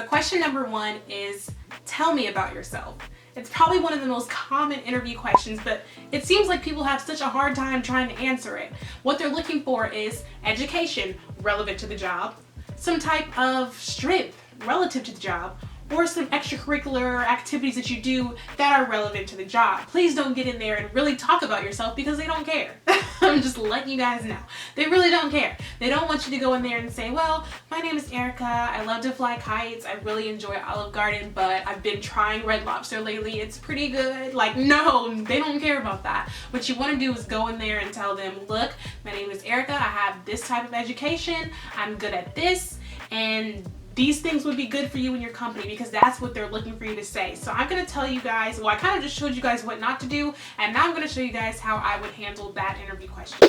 question number 1 is, tell me about yourself. It's probably one of the most common interview questions, but it seems like people have such a hard time trying to answer it. What they're looking for is education relevant to the job, some type of strength relative to the job, or some extracurricular activities that you do that are relevant to the job. Please don't get in there and really talk about yourself because they don't care. I'm just letting you guys know. They really don't care. They don't want you to go in there and say, well, my name is Erica, I love to fly kites, I really enjoy Olive Garden, but I've been trying Red Lobster lately, it's pretty good. Like, no, they don't care about that. What you want to do is go in there and tell them, look, my name is Erica, I have this type of education, I'm good at this, and these things would be good for you and your company, because that's what they're looking for you to say. So I'm going to tell you guys, well, I kind of just showed you guys what not to do, and now I'm going to show you guys how I would handle that interview question.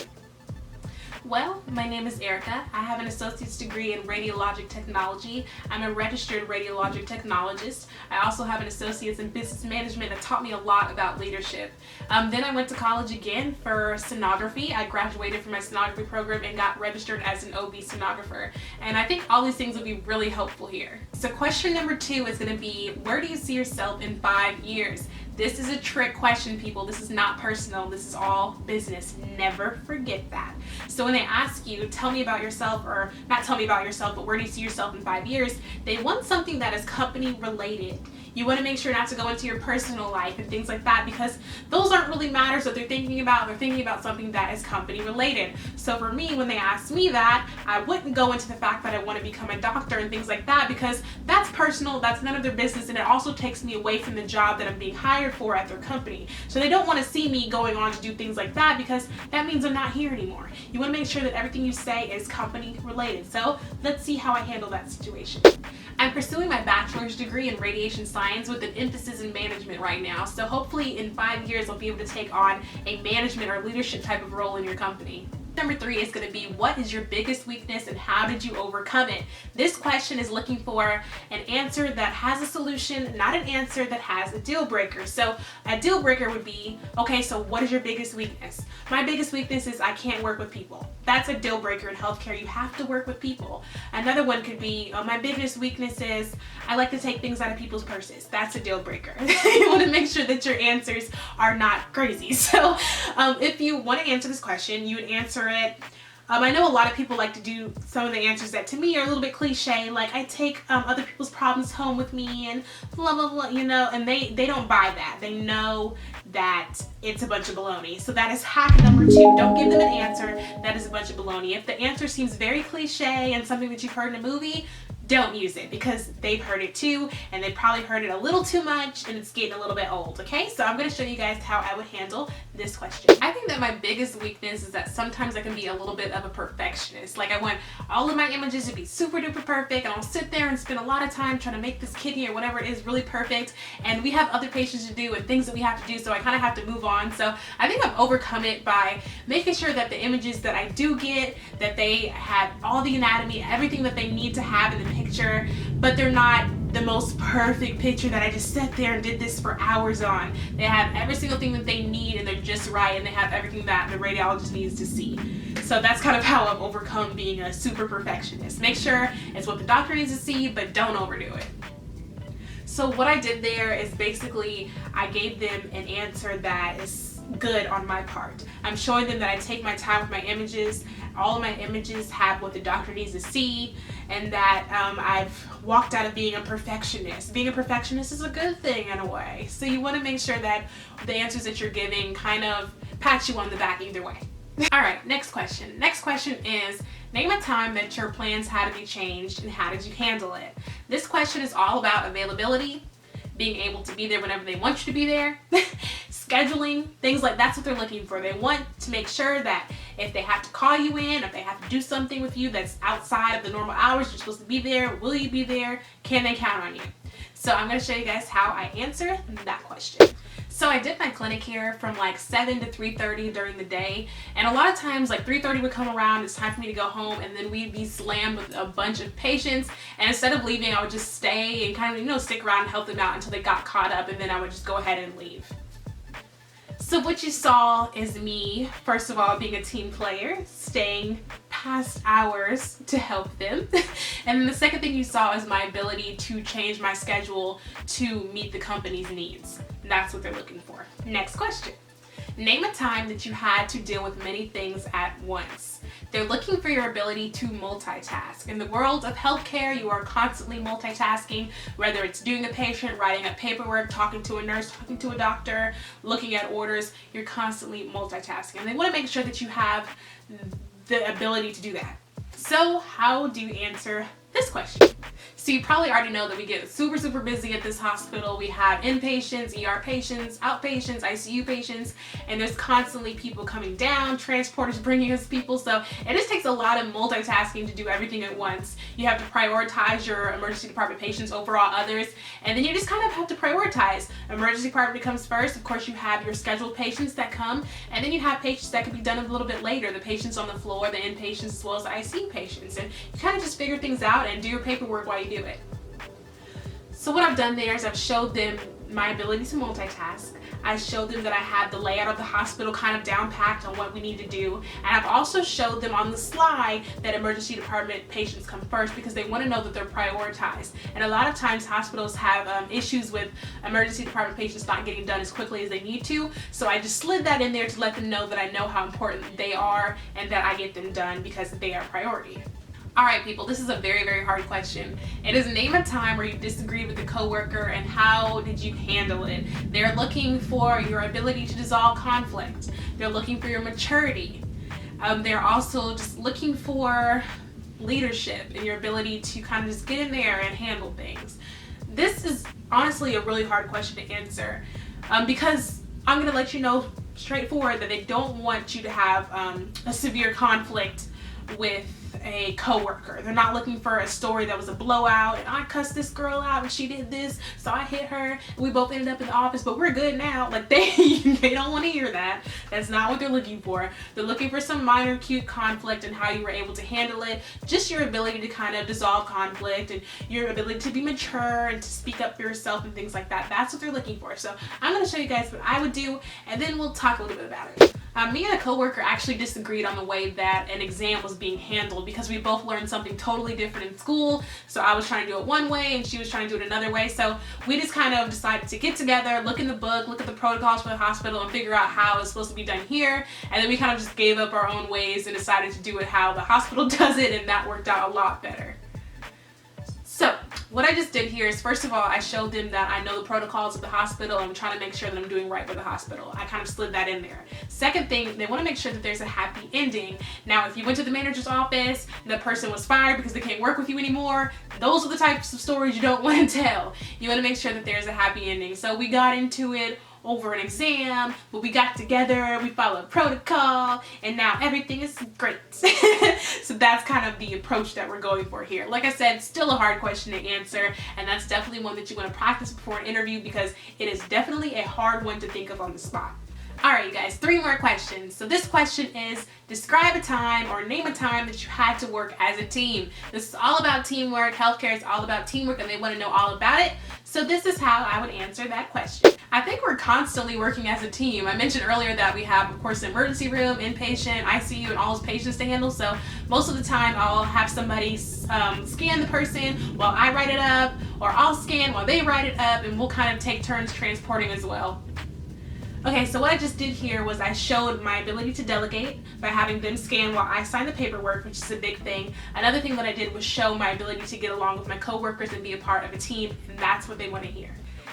Well, my name is Erica. I have an associate's degree in Radiologic Technology. I'm a registered radiologic technologist. I also have an associate's in business management that taught me a lot about leadership. Then I went to college again for sonography. I graduated from my sonography program and got registered as an OB sonographer. And I think all these things will be really helpful here. So question number 2 is going to be, where do you see yourself in 5 years? This is a trick question, people. This is not personal. This is all business. Never forget that. So when they ask you, tell me about yourself, or not tell me about yourself, but where do you see yourself in 5 years, they want something that is company related. You want to make sure not to go into your personal life and things like that, because those aren't really matters that they're thinking about. They're thinking about something that is company related. So for me, when they ask me that, I wouldn't go into the fact that I want to become a doctor and things like that, because that's personal, that's none of their business, and it also takes me away from the job that I'm being hired for at their company. So they don't want to see me going on to do things like that, because that means I'm not here anymore. You want to make sure that everything you say is company related. So let's see how I handle that situation. I'm pursuing my bachelor's degree in radiation science with an emphasis in management right now. So hopefully in 5 years I'll be able to take on a management or leadership type of role in your company. Number 3 is going to be, what is your biggest weakness and how did you overcome it? This question is looking for an answer that has a solution, not an answer that has a deal breaker. So a deal breaker would be, okay, so what is your biggest weakness? My biggest weakness is I can't work with people. That's a deal breaker in healthcare. You have to work with people. Another one could be, my biggest weakness is I like to take things out of people's purses. That's a deal breaker. You want to make sure that your answers are not crazy. So if you want to answer this question, you would answer it. I know a lot of people like to do some of the answers that to me are a little bit cliche, like I take other people's problems home with me and blah blah blah, you know, and they don't buy that. They know that it's a bunch of baloney. So that is hack number 2. Don't give them an answer that is a bunch of baloney. If the answer seems very cliche and something that you've heard in a movie, don't use it, because they've heard it too, and they probably heard it a little too much, and it's getting a little bit old, okay? So I'm going to show you guys how I would handle this question. I think that my biggest weakness is that sometimes I can be a little bit of a perfectionist. Like, I want all of my images to be super duper perfect, and I'll sit there and spend a lot of time trying to make this kidney or whatever it is really perfect, and we have other patients to do and things that we have to do, so I kind of have to move on. So I think I've overcome it by making sure that the images that I do get, that they have all the anatomy, everything that they need to have in the picture, but they're not the most perfect picture that I just sat there and did this for hours on. They have every single thing that they need, and they're just right, and they have everything that the radiologist needs to see. So that's kind of how I've overcome being a super perfectionist. Make sure it's what the doctor needs to see, but don't overdo it. So what I did there is basically I gave them an answer that is good on my part. I'm showing them that I take my time with my images. All of my images have what the doctor needs to see, and that I've walked out of being a perfectionist. Being a perfectionist is a good thing in a way. So you want to make sure that the answers that you're giving kind of pat you on the back either way. All right, next question. Next question is, name a time that your plans had to be changed and how did you handle it? This question is all about availability, being able to be there whenever they want you to be there, scheduling, things like that's what they're looking for. They want to make sure that if they have to call you in, if they have to do something with you that's outside of the normal hours, you're supposed to be there, will you be there, can they count on you? So I'm going to show you guys how I answer that question. So I did my clinic here from like 7 to 3:30 during the day, and a lot of times like 3:30 would come around, it's time for me to go home, and then we'd be slammed with a bunch of patients, and instead of leaving I would just stay and kind of, you know, stick around and help them out until they got caught up, and then I would just go ahead and leave. So what you saw is me, first of all, being a team player, staying past hours to help them. And then the second thing you saw is my ability to change my schedule to meet the company's needs. That's what they're looking for. Next question. Name a time that you had to deal with many things at once. They're looking for your ability to multitask. In the world of healthcare, you are constantly multitasking, whether it's doing a patient, writing up paperwork, talking to a nurse, talking to a doctor, looking at orders, you're constantly multitasking. And they want to make sure that you have the ability to do that. So how do you answer this question? So you probably already know that we get super busy at this hospital. We have inpatients, ER patients, outpatients, ICU patients, and there's constantly people coming down, transporters bringing us people. So it just takes a lot of multitasking to do everything at once. You have to prioritize your emergency department patients over all others, and then you just kind of have to prioritize. Emergency department comes first. Of course, you have your scheduled patients that come, and then you have patients that can be done a little bit later, the patients on the floor, the inpatients, as well as the ICU patients. And you kind of just figure things out and do your paperwork while you do it. So what I've done there is I've showed them my ability to multitask. I showed them that I had the layout of the hospital kind of down packed on what we need to do. And I've also showed them on the slide that emergency department patients come first because they want to know that they're prioritized. And a lot of times hospitals have issues with emergency department patients not getting done as quickly as they need to. So I just slid that in there to let them know that I know how important they are and that I get them done because they are priority. All right, people, this is a very hard question. It is name a time where you disagreed with a coworker and how did you handle it. They're looking for your ability to dissolve conflict. They're looking for your maturity. They're also just looking for leadership and your ability to kind of just get in there and handle things. This is honestly a really hard question to answer because I'm gonna let you know straightforward that they don't want you to have a severe conflict with a coworker. They're not looking for a story that was a blowout and I cussed this girl out and she did this, so I hit her and we both ended up in the office, but we're good now. Like they don't want to hear that. That's not what they're looking for. They're looking for some minor cute conflict and how you were able to handle it, just your ability to kind of dissolve conflict and your ability to be mature and to speak up for yourself and things like that. That's what they're looking for. So I'm going to show you guys what I would do and then we'll talk a little bit about it. Me and a coworker actually disagreed on the way that an exam was being handled because we both learned something totally different in school. So I was trying to do it one way and she was trying to do it another way. So we just kind of decided to get together, look in the book, look at the protocols for the hospital and figure out how it's supposed to be done here. And then we kind of just gave up our own ways and decided to do it how the hospital does it, and that worked out a lot better. So what I just did here is, first of all, I showed them that I know the protocols of the hospital and I'm trying to make sure that I'm doing right with the hospital. I kind of slid that in there. Second thing, they want to make sure that there's a happy ending. Now, if you went to the manager's office and the person was fired because they can't work with you anymore, those are the types of stories you don't want to tell. You want to make sure that there's a happy ending. So we got into it over an exam, but we got together, we followed protocol, and now everything is great. So that's kind of the approach that we're going for here. Like I said, still a hard question to answer, and that's definitely one that you want to practice before an interview because it is definitely a hard one to think of on the spot. Alright, you guys, 3 more questions. So this question is, describe a time or name a time that you had to work as a team. This is all about teamwork. Healthcare is all about teamwork and they want to know all about it. So this is how I would answer that question. I think we're constantly working as a team. I mentioned earlier that we have, of course, the emergency room, inpatient, ICU, and all those patients to handle. So most of the time I'll have somebody scan the person while I write it up, or I'll scan while they write it up, and we'll kind of take turns transporting as well. Okay, so what I just did here was I showed my ability to delegate by having them scan while I sign the paperwork, which is a big thing. Another thing that I did was show my ability to get along with my coworkers and be a part of a team, and that's what they want to hear.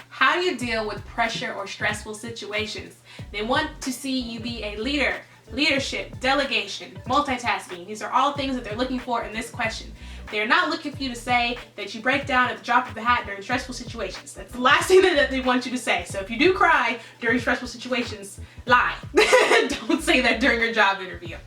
How do you deal with pressure or stressful situations? They want to see you be a leader. Leadership, delegation, multitasking. These are all things that they're looking for in this question. They're not looking for you to say that you break down at the drop of the hat during stressful situations. That's the last thing that they want you to say. So if you do cry during stressful situations, lie. Don't say that during your job interview.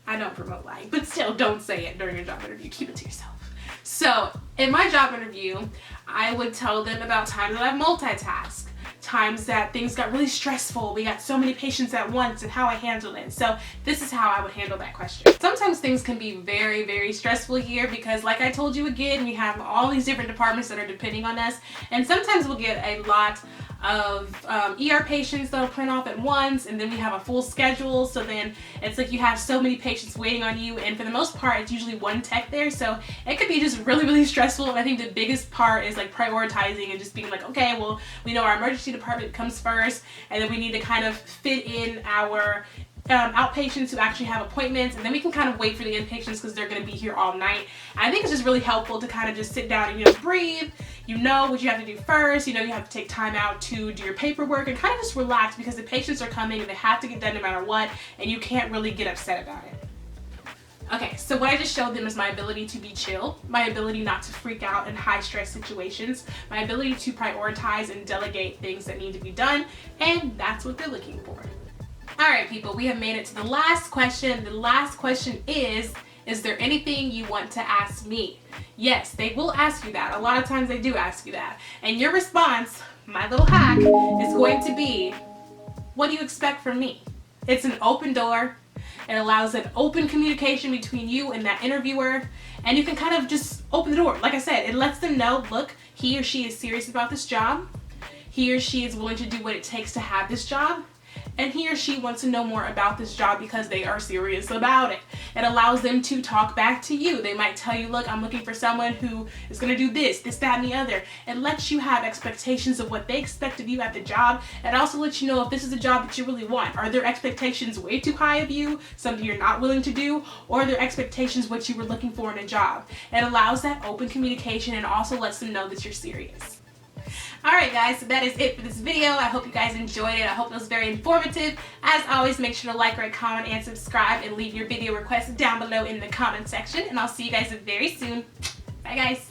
I don't promote lying, but still don't say it during your job interview. Keep it to yourself. So in my job interview, I would tell them about times that I've multitasked. Times that things got really stressful, we got so many patients at once, and how I handled it. So this is how I would handle that question. Sometimes things can be very stressful here because, like I told you again, we have all these different departments that are depending on us, and sometimes we'll get a lot of ER patients that'll print off at once, and then we have a full schedule, so then it's like you have so many patients waiting on you, and for the most part it's usually one tech there, so it could be just really stressful. And I think the biggest part is like prioritizing and just being like, okay, well, we know our emergency department comes first, and then we need to kind of fit in our outpatients who actually have appointments, and then we can kind of wait for the inpatients because they're going to be here all night. And I think it's just really helpful to kind of just sit down and, you know, breathe. You know what you have to do first. You know you have to take time out to do your paperwork and kind of just relax, because the patients are coming and they have to get done no matter what, and you can't really get upset about it. Okay, so what I just showed them is my ability to be chill, my ability not to freak out in high stress situations, my ability to prioritize and delegate things that need to be done, and that's what they're looking for. Alright people, we have made it to the last question. The last question is there anything you want to ask me? Yes, they will ask you that. A lot of times they do ask you that. And your response, my little hack, is going to be, what do you expect from me? It's an open door. It allows an open communication between you and that interviewer, and you can kind of just open the door. Like I said, it lets them know, look, he or she is serious about this job. He or she is willing to do what it takes to have this job. And he or she wants to know more about this job because they are serious about it. It allows them to talk back to you. They might tell you, look, I'm looking for someone who is going to do this, that, and the other. It lets you have expectations of what they expect of you at the job. It also lets you know if this is a job that you really want. Are their expectations way too high of you, something you're not willing to do, or are their expectations what you were looking for in a job? It allows that open communication and also lets them know that you're serious. Alright guys, so that is it for this video. I hope you guys enjoyed it. I hope it was very informative. As always, make sure to like, rate, comment, and subscribe, and leave your video requests down below in the comment section. And I'll see you guys very soon. Bye guys.